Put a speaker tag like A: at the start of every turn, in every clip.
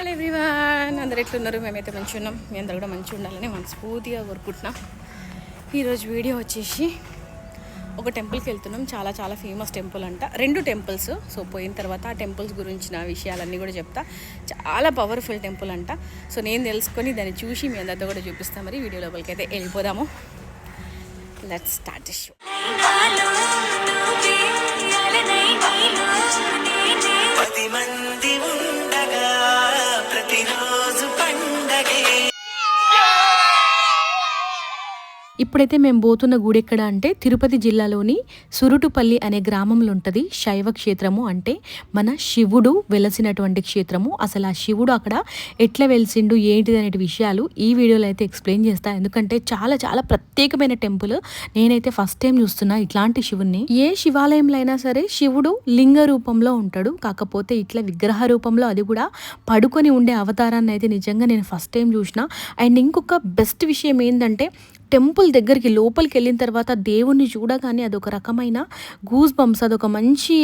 A: Hello everyone, అందరు ఎట్లున్నారు? మేమైతే మంచిగా ఉన్నాం. మీ అందరు కూడా మంచిగా ఉండాలని మనస్ఫూర్తిగా కోరుకుంటున్నాం. ఈరోజు వీడియో వచ్చేసి ఒక టెంపుల్కి వెళ్తున్నాం. చాలా చాలా ఫేమస్ టెంపుల్ అంట, 2 టెంపుల్స్. సో పోయిన తర్వాత ఆ టెంపుల్స్ గురించిన విషయాలన్నీ కూడా చెప్తా. చాలా పవర్ఫుల్ టెంపుల్ అంట. సో నేను తెలుసుకొని దాన్ని చూసి మీ అందరితో కూడా చూపిస్తాను. మరి వీడియో లోపలికి అయితే వెళ్ళిపోదాము. Let's start the show. ఇప్పుడైతే మేము పోతున్న గుడి ఎక్కడ అంటే తిరుపతి జిల్లాలోని సురుటుపల్లి అనే గ్రామంలో ఉంటుంది శైవ క్షేత్రము. అంటే మన శివుడు వెలసినటువంటి క్షేత్రము. అసలు ఆ శివుడు అక్కడ ఎట్లా వెలిసిండు ఏంటిది అనే విషయాలు ఈ వీడియోలో అయితే ఎక్స్ప్లెయిన్ చేస్తాను. ఎందుకంటే చాలా చాలా ప్రత్యేకమైన టెంపుల్. నేనైతే ఫస్ట్ టైం చూస్తున్నా ఇట్లాంటి శివుణ్ణి. ఏ శివాలయంలో అయినా సరే శివుడు లింగ రూపంలో ఉంటాడు, కాకపోతే ఇట్లా విగ్రహ రూపంలో, అది కూడా పడుకొని ఉండే అవతారాన్ని అయితే నిజంగా నేను ఫస్ట్ టైం చూసిన. అండ్ ఇంకొక బెస్ట్ విషయం ఏంటంటే టెంపుల్ దగ్గరికి లోపలికి వెళ్ళిన తర్వాత దేవుణ్ణి చూడగానే అదొక రకమైన గూస్ బంప్స్, అదొక మంచి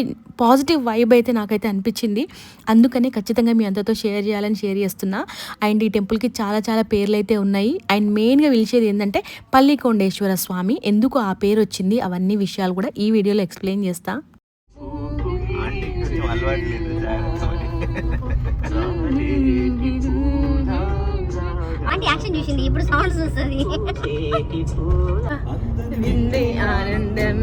A: పాజిటివ్ వైబ్ అయితే నాకైతే అనిపించింది. అందుకనే ఖచ్చితంగా మీ అందరితో షేర్ చేయాలని షేర్ చేస్తున్నా. అండ్ ఈ టెంపుల్కి చాలా చాలా పేర్లు అయితే ఉన్నాయి. అండ్ మెయిన్గా పిలిచేది ఏంటంటే పల్లికొండేశ్వర స్వామి. ఎందుకు ఆ పేరు వచ్చింది అవన్నీ విషయాలు కూడా ఈ వీడియోలో ఎక్స్ప్లెయిన్ చేస్తా.
B: అంటే యాక్షన్ చూసింది, ఇప్పుడు సౌండ్స్ వస్తుంది.
A: ఆనందం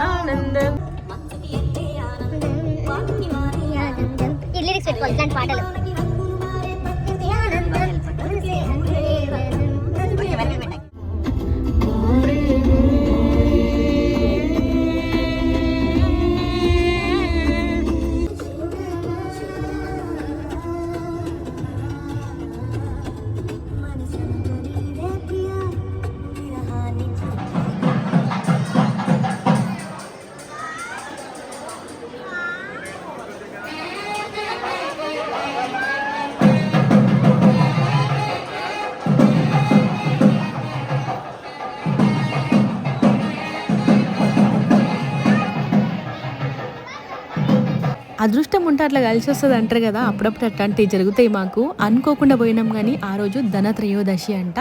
A: ఆనందం
B: ఈ లిరిక్స్ పెట్టుకోవాలి ఇలాంటి పాటలు.
A: అదృష్టం ఉంటే అట్లా కలిసి వస్తుంది అంటారు కదా, అప్పుడప్పుడు అట్లాంటివి జరుగుతాయి. మాకు అనుకోకుండా పోయినాం, కానీ ఆ రోజు ధనత్రయోదశి అంట.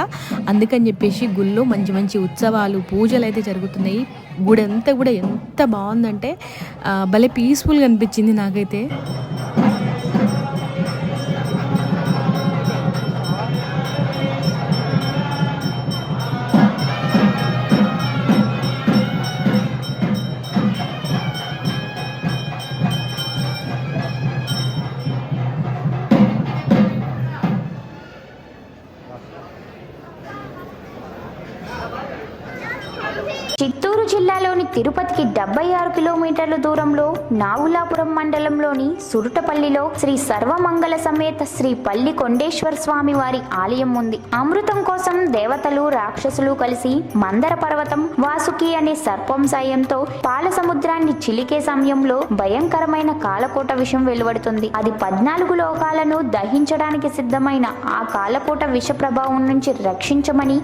A: అందుకని చెప్పేసి గుళ్ళో మంచి మంచి ఉత్సవాలు, పూజలు అయితే జరుగుతున్నాయి. గుడి అంతా కూడా ఎంత బాగుందంటే భలే పీస్ఫుల్గా అనిపించింది నాకైతే.
C: చిత్తూరు జిల్లాలోని తిరుపతికి 76 కిలోమీటర్ల దూరంలో నాగులాపురం మండలంలోని సురుటపల్లిలో శ్రీ సర్వమంగళ సమేత శ్రీ పల్లికొండేశ్వర స్వామి వారి ఆలయం ఉంది. అమృతం కోసం దేవతలు రాక్షసులు కలిసి మందర పర్వతం వాసుకి అనే సర్పం సాయంతో పాల సముద్రాన్ని చిలికే సమయంలో భయంకరమైన కాలకోట విషం వెలువడుతుంది. అది 14 లోకాలను దహించడానికి సిద్ధమైన ఆ కాలకోట విష ప్రభావం నుంచి రక్షించమని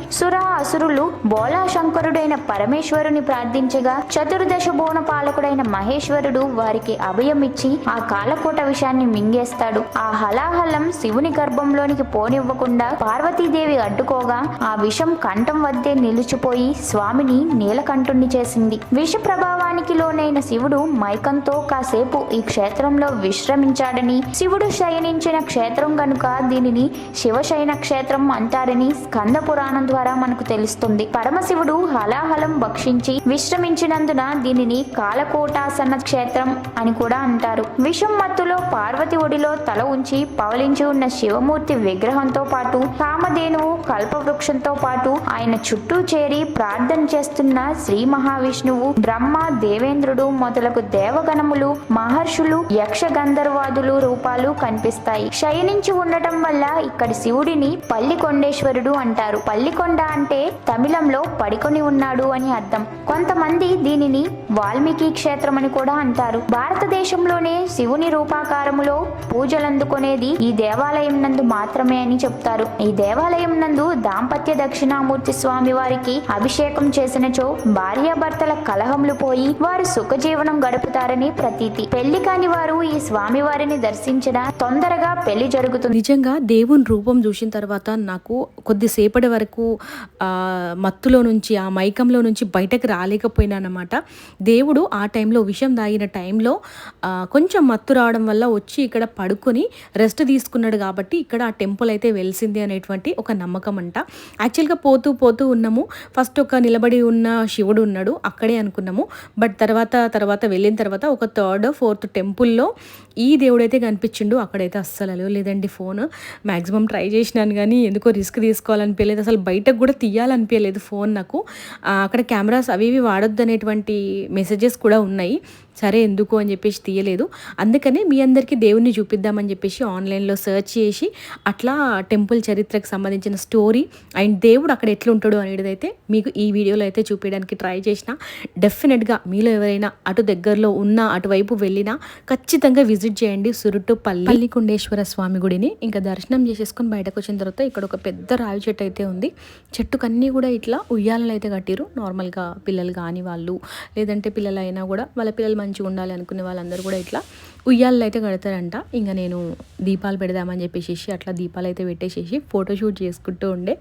C: అసురులు బోలాశంకరుడైన పరమేశ్వరుని ప్రార్థించగా చతుర్దశ బోన పాలకుడైన మహేశ్వరుడు వారికి అభయమిచ్చి ఆ కాలకోట విషాన్ని మింగేస్తాడు. ఆ హలాహలం శివుని గర్భంలోనికి పోనివ్వకుండా పార్వతీదేవి అడ్డుకోగా ఆ విషం కంఠం వద్దే నిలిచిపోయి స్వామిని నీలకంఠుణ్ణి చేసింది. విష ప్రభావానికి లోనైన శివుడు మైకంతో కాసేపు ఈ క్షేత్రంలో విశ్రమించాడని, శివుడు శయనించిన క్షేత్రం గనుక దీనిని శివశయన క్షేత్రం అంటారని స్కంద పురాణం ద్వారా మనకు తెలుస్తుంది. పరమశివుడు హలాహలం భక్షించి విశ్రమించినందున దీనిని కాలకోటాసన క్షేత్రం అని కూడా అంటారు. విషం మత్తులో పార్వతి ఒడిలో తల ఉంచి పవలించి ఉన్న శివమూర్తి విగ్రహంతో పాటు కామధేనువు కల్పవృక్షంతో పాటు ఆయన చుట్టూ చేరి ప్రార్థన చేస్తున్న శ్రీ మహావిష్ణువు, బ్రహ్మ, దేవేంద్రుడు మొదలగు దేవగణములు, మహర్షులు, యక్ష గంధర్వాదులు రూపాలు కనిపిస్తాయి. శయనించి ఉండటం వల్ల ఇక్కడి శివుడిని పల్లికొండేశ్వరుడు అంటారు. పల్లికొండ అంటే తమిళంలో పడికొని ఉన్నాడు అని అర్థం. కొంతమంది దీనిని వాల్మీకి క్షేత్రం అని కూడా అంటారు. భారతదేశంలోనే శివుని రూపాకారములో పూజలందుకునేది ఈ దేవాలయం నందు మాత్రమే అని చెప్తారు. ఈ దేవాలయం నందు దాంపత్య దక్షిణామూర్తి స్వామి వారికి అభిషేకం చేసినచో భార్యాభర్తల కలహములు పోయి వారు సుఖజీవనం గడుపుతారని ప్రతీతి. పెళ్లి కాని వారు ఈ స్వామి వారిని దర్శించిన తొందరగా పెళ్లి జరుగుతుంది.
A: నిజంగా దేవుని రూపం చూసిన తర్వాత నాకు కొద్దిసేపటి వరకు మత్తులో నుంచి ఆ మైకంలో నుంచి బయటకు రాలేకపోయినానమాట. దేవుడు ఆ టైంలో విషం తాగిన టైంలో కొంచెం మత్తు రావడం వల్ల వచ్చి ఇక్కడ పడుకొని రెస్ట్ తీసుకున్నాడు కాబట్టి ఇక్కడ ఆ టెంపుల్ అయితే వెలిసింది అనేటువంటి ఒక నమ్మకం అంట. యాక్చువల్గా పోతూ పోతూ ఉన్నాము, ఫస్ట్ ఒక నిలబడి ఉన్న శివుడు ఉన్నాడు అక్కడే అనుకున్నాము. బట్ తర్వాత వెళ్ళిన తర్వాత ఒక 3rd 4th టెంపుల్లో ఈ దేవుడైతే కనిపించిండు. అక్కడైతే అస్సలు లేదండి ఫోన్. మ్యాక్సిమం ట్రై చేసినాను కానీ ఎందుకో రిస్క్ తీసుకోవాలనిపించలేదు, అసలు బయటకు కూడా తీయాలనిపించలేదు ఫోన్ నాకు. అక్కడ కెమెరాస్ అవి ఇవి వాడొద్దు అనేటువంటి మెసేజెస్ కూడా ఉన్నాయి. సరే ఎందుకు అని చెప్పేసి తీయలేదు. అందుకనే మీ అందరికీ దేవుణ్ణి చూపిద్దామని చెప్పేసి ఆన్లైన్లో సెర్చ్ చేసి అట్లా టెంపుల్ చరిత్రకు సంబంధించిన స్టోరీ అండ్ దేవుడు అక్కడ ఎట్లుంటాడు అనేది అయితే మీకు ఈ వీడియోలో అయితే చూపించడానికి ట్రై చేసిన. డెఫినెట్గా మీలో ఎవరైనా అటు దగ్గరలో ఉన్న అటువైపు వెళ్ళినా ఖచ్చితంగా విజిట్ చేయండి పల్లికొండేశ్వర స్వామి గుడిని. ఇంకా దర్శనం చేసేసుకొని బయటకు వచ్చిన తర్వాత ఇక్కడ ఒక పెద్ద రావి చెట్టు అయితే ఉంది. చెట్టుకన్నీ కూడా ఇట్లా ఉయ్యాలలు అయితే కట్టిరు. నార్మల్గా పిల్లలు కాని వాళ్ళు లేదంటే పిల్లలైనా కూడా వాళ్ళ పిల్లలు మంచిగా ఉండాలి అనుకునే వాళ్ళందరూ కూడా ఇట్లా ఉయ్యాలలు అయితే కడతారంట. ఇంకా నేను దీపాలు పెడదామని చెప్పేసి అట్లా దీపాలు అయితే పెట్టేసేసి ఫోటోషూట్ చేసుకుంటూ ఉండే,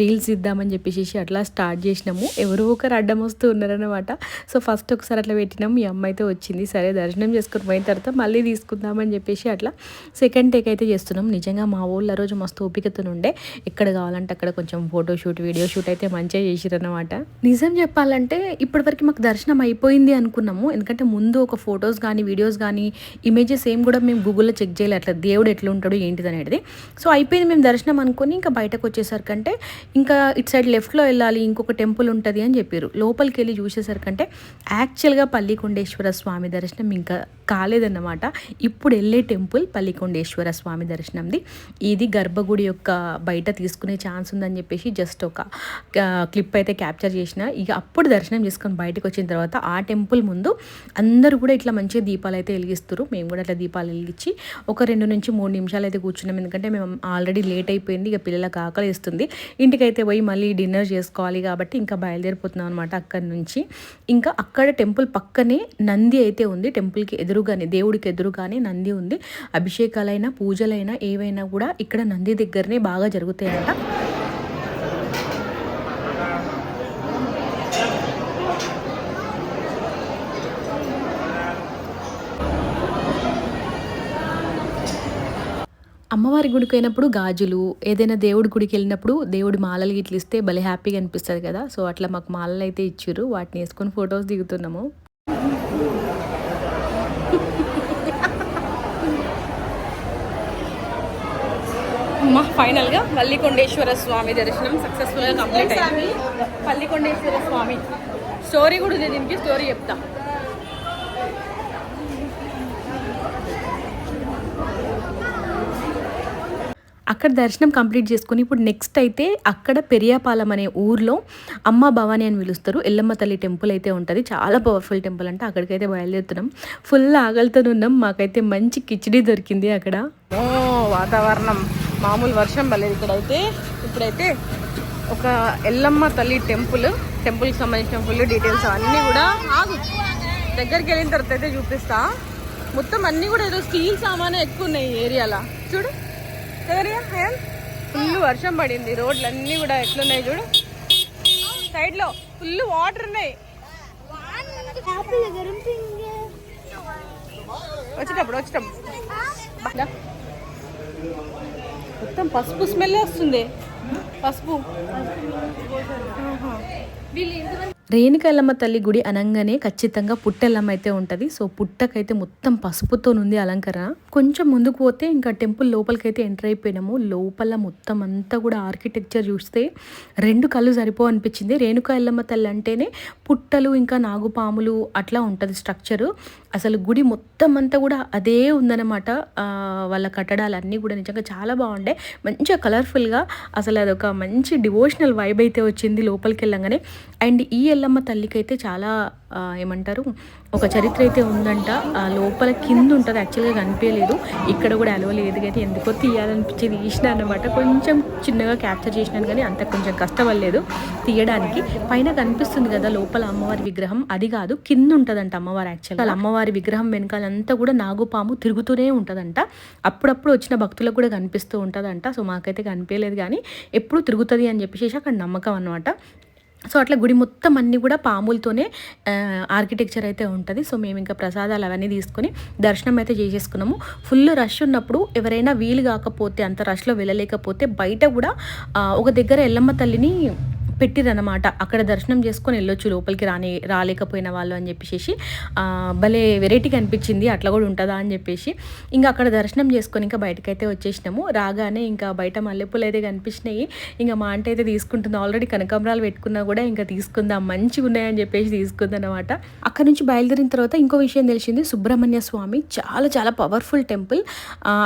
A: రీల్స్ ఇద్దామని చెప్పేసి అట్లా స్టార్ట్ చేసినాము. ఎవరో ఒకరు అడ్డం వస్తూ ఉన్నారనమాట. సో ఫస్ట్ ఒకసారి అట్లా పెట్టినాం, మీ అమ్మ అయితే వచ్చింది. సరే దర్శనం చేసుకుని పోయిన తర్వాత మళ్ళీ తీసుకుందామని చెప్పేసి అట్లా సెకండ్ టేక్ అయితే చేస్తున్నాం. నిజంగా మా ఊళ్ళో రోజు మస్తు ఓపికతో ఉండే, ఎక్కడ కావాలంటే అక్కడ కొంచెం ఫోటోషూట్ వీడియో షూట్ అయితే మంచిగా చేసిరనమాట. నిజం చెప్పాలంటే ఇప్పటివరకు మాకు దర్శనం అయిపోయింది అనుకున్నాము. ఎందుకంటే ముందు ఒక ఫొటోస్ కానీ వీడియోస్ కానీ ఇమేజెస్ ఏం కూడా మేము గూగుల్లో చెక్ చేయలేదు, అట్లా దేవుడు ఎట్లా ఉంటాడు ఏంటిది అనేది. సో అయిపోయింది మేము దర్శనం అనుకుని ఇంకా బయటకు వచ్చేసరికంటే ఇంకా ఇటు సైడ్ లెఫ్ట్లో వెళ్ళాలి, ఇంకొక టెంపుల్ ఉంటుంది అని చెప్పారు. లోపలికి వెళ్ళి చూసేసరికంటే యాక్చువల్గా పల్లికొండేశ్వర స్వామి దర్శనం ఇంకా కాలేదన్నమాట. ఇప్పుడు వెళ్ళే టెంపుల్ పల్లికొండేశ్వర స్వామి దర్శనంది. ఇది గర్భగుడి యొక్క బయట తీసుకునే ఛాన్స్ ఉందని చెప్పేసి జస్ట్ ఒక క్లిప్ అయితే క్యాప్చర్ చేసిన. ఇక అప్పుడు దర్శనం చేసుకొని బయటకు వచ్చిన తర్వాత ఆ టెంపుల్ ముందు అందరూ కూడా ఇట్లా మంచిగా దీపాలు అయితే వెలిగిస్తారు. మేము కూడా అట్లా దీపాలు వెలిగించి ఒక 2 నుంచి 3 నిమిషాలు అయితే కూర్చున్నాం. ఎందుకంటే మేము ఆల్రెడీ లేట్ అయిపోయింది, ఇక పిల్లలకు ఆకలి వేస్తుంది. ఇంటికైతే పోయి మళ్ళీ డిన్నర్ చేసుకోవాలి కాబట్టి ఇంకా బయలుదేరిపోతున్నాం అనమాట అక్కడి నుంచి. ఇంకా అక్కడ టెంపుల్ పక్కనే నంది అయితే ఉంది. టెంపుల్కి ఎదురుగానే దేవుడికి ఎదురుగానే నంది ఉంది. అభిషేకాలైనా పూజలైనా ఏవైనా కూడా ఇక్కడ నంది దగ్గరనే బాగా జరుగుతాయంట. అమ్మవారి గుడికి అయినప్పుడు గాజులు, ఏదైనా దేవుడి గుడికి వెళ్ళినప్పుడు దేవుడి మాలలు గిట్ల ఇస్తే భలే హ్యాపీగా అనిపిస్తుంది కదా. సో అట్లా మాకు మాలలు అయితే ఇచ్చారు, వాటిని వేసుకొని ఫొటోస్ దిగుతున్నాము. ఫైనల్గా పల్లికొండేశ్వర స్వామి దర్శనం సక్సెస్ఫుల్గా కంప్లీట్ అయింది. పల్లికొండేశ్వర స్వామి స్టోరీ కూడా ఉంది, దీనికి స్టోరీ చెప్తా. అక్కడ దర్శనం కంప్లీట్ చేసుకుని ఇప్పుడు నెక్స్ట్ అయితే అక్కడ పెరియాపాలెం అనే ఊర్లో అమ్మ భవాని అని పిలుస్తారు, ఎల్లమ్మ తల్లి టెంపుల్ అయితే ఉంటుంది. చాలా పవర్ఫుల్ టెంపుల్ అంటే అక్కడికైతే బయలుదేరుతున్నాం. ఫుల్ ఆకలితో ఉన్నాం. మాకైతే మంచి కిచిడి దొరికింది అక్కడ. వాతావరణం మామూలు వర్షం పడలేదు ఇక్కడైతే. ఇప్పుడైతే ఒక ఎల్లమ్మ తల్లి టెంపుల్కి సంబంధించిన ఫుల్ డీటెయిల్స్ అన్నీ కూడా దగ్గరికి వెళ్ళిన తర్వాత అయితే చూపిస్తా. మొత్తం అన్నీ కూడా ఏదో స్టీల్ సామానే ఎక్కువ ఉన్నాయి ఈ ఏరియాలో. చూడు ఫుల్ వర్షం పడింది, రోడ్లు అన్నీ కూడా ఎట్లున్నాయి చూడు, సైడ్ లో ఫుల్ వాటర్ ఉన్నాయి. వచ్చేటప్పుడు మొత్తం పసుపు స్మెల్ వస్తుంది, పసుపు. రేణుకాయలమ్మ తల్లి గుడి అనగానే ఖచ్చితంగా పుట్టెల్లమ్మ అయితే ఉంటుంది. సో పుట్టకైతే మొత్తం పసుపుతో ఉంది అలంకరణ. కొంచెం ముందుకు పోతే ఇంకా టెంపుల్ లోపలికైతే ఎంటర్ అయిపోయినాము. లోపల మొత్తం అంతా కూడా ఆర్కిటెక్చర్ చూస్తే 2 కళ్ళు సరిపో అనిపించింది. రేణుకాయలమ్మ తల్లి అంటేనే పుట్టలు ఇంకా నాగుపాములు అట్లా ఉంటుంది స్ట్రక్చరు. అసలు గుడి మొత్తం అంతా కూడా అదే ఉందన్నమాట. వాళ్ళ కట్టడాలన్నీ కూడా నిజంగా చాలా బాగుండే, మంచిగా కలర్ఫుల్గా. అసలు అదొక మంచి డివోషనల్ వైబ్ అయితే వచ్చింది లోపలికి వెళ్ళంగానే. అండ్ ఈ ఎల్లమ్మ తల్లికి అయితే చాలా ఏమంటారు, ఒక చరిత్ర అయితే ఉందంట. లోపల కింద ఉంటుంది, యాక్చువల్గా కనిపించలేదు, ఇక్కడ కూడా అలవ లేదు కానీ ఎందుకో తీయాలనిపించేది తీసిన అనమాట. కొంచెం చిన్నగా క్యాప్చర్ చేసినాను కానీ అంత కొంచెం కష్టపడలేదు తీయడానికి. పైన కనిపిస్తుంది కదా లోపల అమ్మవారి విగ్రహం, అది కాదు కింద ఉంటుందంట అమ్మవారు. యాక్చువల్గా అమ్మవారి విగ్రహం వెనకాలంతా కూడా నాగుపాము తిరుగుతూనే ఉంటుందంట. అప్పుడప్పుడు వచ్చిన భక్తులకు కూడా కనిపిస్తూ ఉంటుందంట. సో మాకైతే కనిపించలేదు కానీ ఎప్పుడు తిరుగుతుంది అని చెప్పేసి అక్కడ నమ్మకం అనమాట. సో అట్లా గుడి మొత్తం అన్నీ కూడా పాములతోనే ఆర్కిటెక్చర్ అయితే ఉంటుంది. సో మేము ఇంకా ప్రసాదాలు అవన్నీ తీసుకొని దర్శనం అయితే చేసేసుకున్నాము. ఫుల్ రష్ ఉన్నప్పుడు ఎవరైనా వీలు కాకపోతే, అంత రష్లో వెళ్ళలేకపోతే బయట కూడా ఒక దగ్గర ఎల్లమ్మ తల్లిని పెట్టిరనమాట. అక్కడ దర్శనం చేసుకొని వెళ్ళొచ్చు లోపలికి రాలేకపోయిన వాళ్ళు అని చెప్పేసి. భలే వెరైటీగా అనిపించింది, అట్లా కూడా ఉంటుందా అని చెప్పేసి. ఇంకా అక్కడ దర్శనం చేసుకొని ఇంకా బయటకైతే వచ్చేసినాము. రాగానే ఇంకా బయట మల్లెపూలు అయితే కనిపించినాయి. ఇంకా మా అంటే అయితే తీసుకుంటుంది, ఆల్రెడీ కనకాంబరాలు పెట్టుకున్నా కూడా ఇంకా తీసుకుందాం మంచిగా ఉన్నాయని చెప్పేసి తీసుకుందనమాట. అక్కడ నుంచి బయలుదేరిన తర్వాత ఇంకో విషయం తెలిసింది, సుబ్రహ్మణ్య స్వామి చాలా చాలా పవర్ఫుల్ టెంపుల్.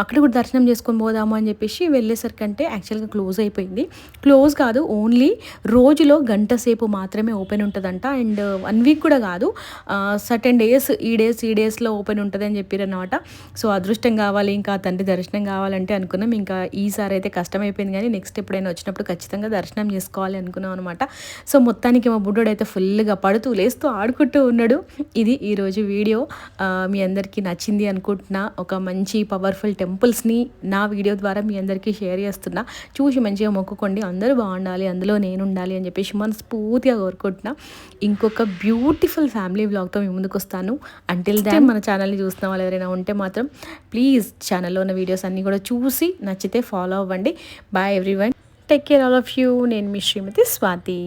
A: అక్కడ కూడా దర్శనం చేసుకొని పోదాము అని చెప్పేసి వెళ్ళేసరికంటే యాక్చువల్గా క్లోజ్ అయిపోయింది. క్లోజ్ కాదు, ఓన్లీ రోజులో గంట సేపు మాత్రమే ఓపెన్ ఉంటుందంట. అండ్ 1 వీక్ కూడా కాదు, సర్టెన్ డేస్, ఈ డేస్లో ఓపెన్ ఉంటుంది అని చెప్పారు అనమాట. సో అదృష్టం కావాలి, ఇంకా తండ్రి దర్శనం కావాలంటే అనుకున్నాం. ఇంకా ఈసారి అయితే కష్టమైపోయింది కానీ నెక్స్ట్ ఎప్పుడైనా వచ్చినప్పుడు ఖచ్చితంగా దర్శనం చేసుకోవాలి అనుకున్నాం అనమాట. సో మొత్తానికి మా బుడ్డోడు అయితే ఫుల్గా పడుతూ లేస్తూ ఆడుకుంటూ ఉన్నాడు. ఇది ఈరోజు వీడియో. మీ అందరికీ నచ్చింది అనుకుంటున్నా. ఒక మంచి పవర్ఫుల్ టెంపుల్స్ని నా వీడియో ద్వారా మీ అందరికీ షేర్ చేస్తున్నా. చూసి మంచిగా మొక్కుకోండి, అందరూ బాగుండాలి, అందులో నేను ఉండాలి అని చెప్పేసి మనస్ఫూర్తిగా కోరుకుంటున్నా. ఇంకొక బ్యూటిఫుల్ ఫ్యామిలీ వ్లాగ్తో మీ ముందుకు వస్తాను. అంటిల్ దెన్ మన ఛానల్ని చూస్తున్న వాళ్ళు ఎవరైనా ఉంటే మాత్రం ప్లీజ్ ఛానల్లో ఉన్న వీడియోస్ అన్నీ కూడా చూసి నచ్చితే ఫాలో అవ్వండి. Bye everyone, take care all of you. నేను మీ శ్రీమతి స్వాతి.